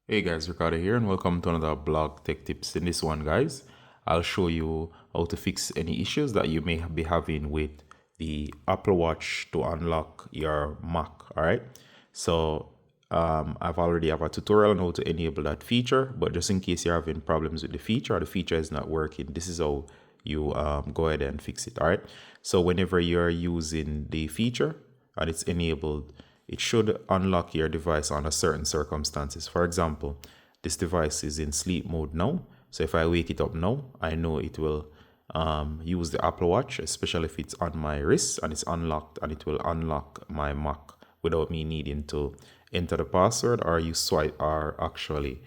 Hey guys, Ricardo here and welcome to another blog tech tips. In this one guys, I'll show you how to fix any issues that you may be having with the Apple Watch to unlock your Mac. Alright, so I've already have a tutorial on how to enable that feature, but just in case you're having problems with the feature or the feature is not working, this is how you go ahead and fix it. Alright, so whenever you're using the feature and it's enabled, it should unlock your device under certain circumstances. For example, this device is in sleep mode now. So if I wake it up now, I know it will use the Apple Watch, especially if it's on my wrist and it's unlocked, and it will unlock my Mac without me needing to enter the password or use swipe or actually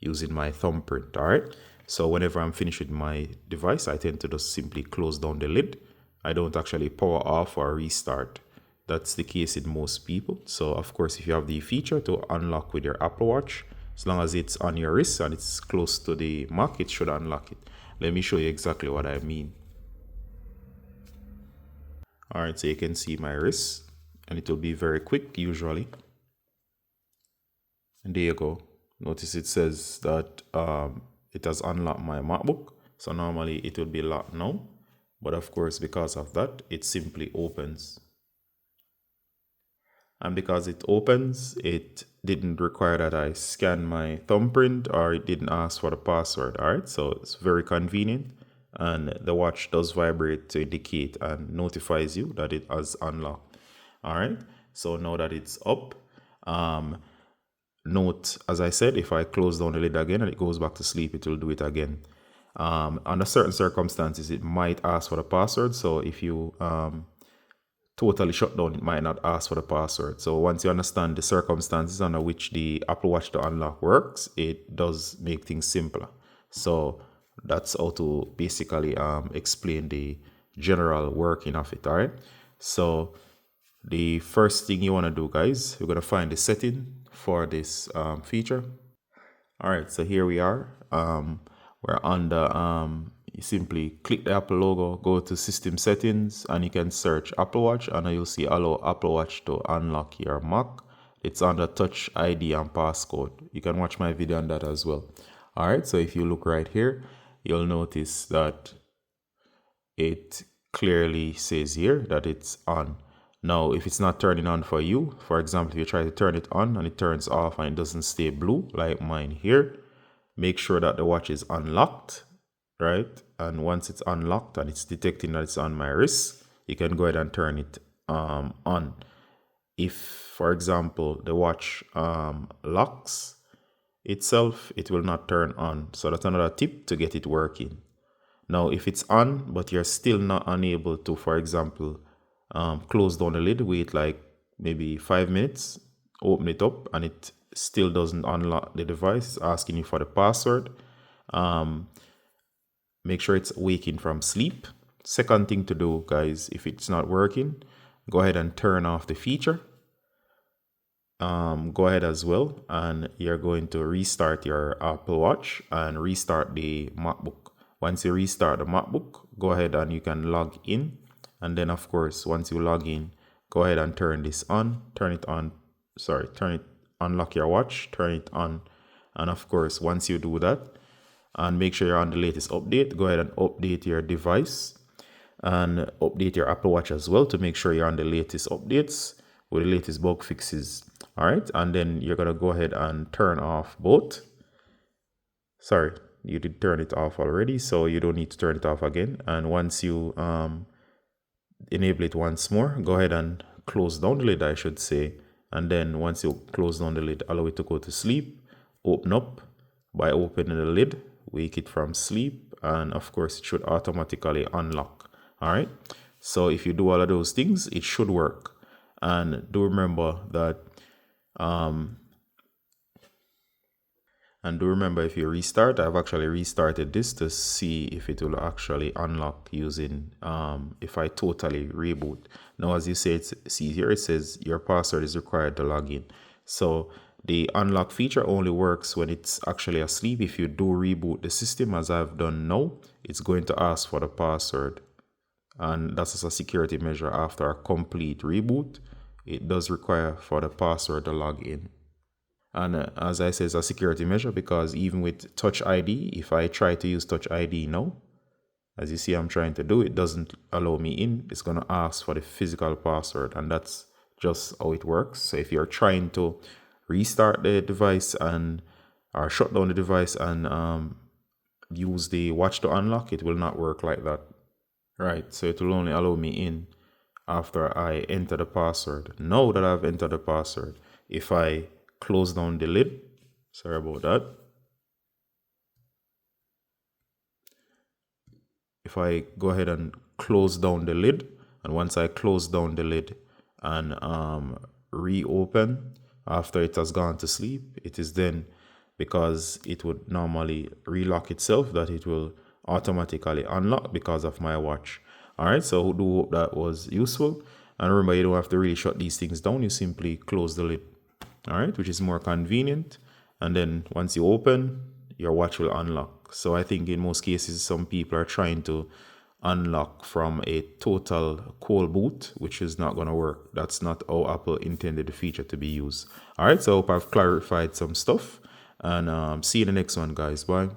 using my thumbprint. All right. So whenever I'm finished with my device, I tend to just simply close down the lid. I don't actually power off or restart. That's the case in most people. So of course, if you have the feature to unlock with your Apple Watch, as long as it's on your wrist and it's close to the Mac, it should unlock it. Let me show you exactly what I mean. All right, so you can see my wrist and it will be very quick usually. And there you go. Notice it says that it has unlocked my MacBook. So normally it will be locked now. But of course, because of that, it simply opens. And because it opens, it didn't require that I scan my thumbprint or it didn't ask for the password. All right, so it's very convenient. And the watch does vibrate to indicate and notifies you that it has unlocked. All right, so now that it's up, note, as I said, if I close down the lid again and it goes back to sleep, it will do it again. Under certain circumstances, it might ask for the password. So if you totally shut down, it might not ask for the password. So once you understand the circumstances under which the Apple Watch to unlock works, it does make things simpler. So that's how to basically explain the general working of it. All right. So the first thing you want to do, guys, we're going to find the setting for this feature. All right. So here we are. We're on the you simply click the Apple logo, go to system settings, and you can search Apple Watch, and you'll see allow Apple Watch to unlock your Mac. It's under touch ID and passcode. You can watch my video on that as well. All right, so if you look right here, you'll notice that it clearly says here that it's on. Now, if it's not turning on for you, for example, if you try to turn it on and it turns off and it doesn't stay blue like mine here, make sure that the watch is unlocked, right? And once it's unlocked and it's detecting that it's on my wrist, you can go ahead and turn it on. If, for example, the watch locks itself, it will not turn on. So that's another tip to get it working. Now, if it's on, but you're still not unable to, for example, close down the lid, wait like maybe 5 minutes, open it up, and it still doesn't unlock the device, it's asking you for the password. Make sure it's waking from sleep. Second thing to do, guys, if it's not working, go ahead and turn off the feature. Go ahead as well, and you're going to restart your Apple Watch and restart the MacBook. Once you restart the MacBook, go ahead and you can log in. And then, of course, once you log in, go ahead and turn this on, unlock your watch, turn it on. And of course, once you do that, and make sure you're on the latest update, go ahead and update your device and update your Apple Watch as well to make sure you're on the latest updates with the latest bug fixes. All right. And then you're going to go ahead and turn off both. Sorry, you did turn it off already, so you don't need to turn it off again. And once you enable it once more, go ahead and close down the lid, I should say. And then once you close down the lid, allow it to go to sleep. Open up by opening the lid, wake it from sleep, and of course it should automatically unlock. All right, so if you do all of those things, it should work. And do remember that if you restart, I've actually restarted this to see if it will actually unlock using if I totally reboot. Now, as you see here, it says your password is required to log in. So the unlock feature only works when it's actually asleep. If you do reboot the system, as I've done now, it's going to ask for the password. And that's just a security measure. After a complete reboot, it does require for the password to log in. And as I said, it's a security measure, because even with Touch ID, if I try to use Touch ID now, as you see I'm trying to do, it doesn't allow me in. It's going to ask for the physical password, and that's just how it works. So if you're trying to restart the device and or shut down the device and use the watch to unlock, it will not work like that. Right, so it will only allow me in after I enter the password. Now that I've entered the password, if I close down the lid, sorry about that. If I go ahead and close down the lid, and once I close down the lid and reopen after it has gone to sleep, it is then, because it would normally relock itself, that it will automatically unlock because of my watch. All right, so I do hope that was useful. And remember, you don't have to really shut these things down. You simply close the lid, all right, which is more convenient. And then once you open, your watch will unlock. So I think in most cases, some people are trying to unlock from a total cold boot, which is not going to work. That's not how Apple intended the feature to be used. All right, so I hope I've clarified some stuff, and see you in the next one, guys. Bye.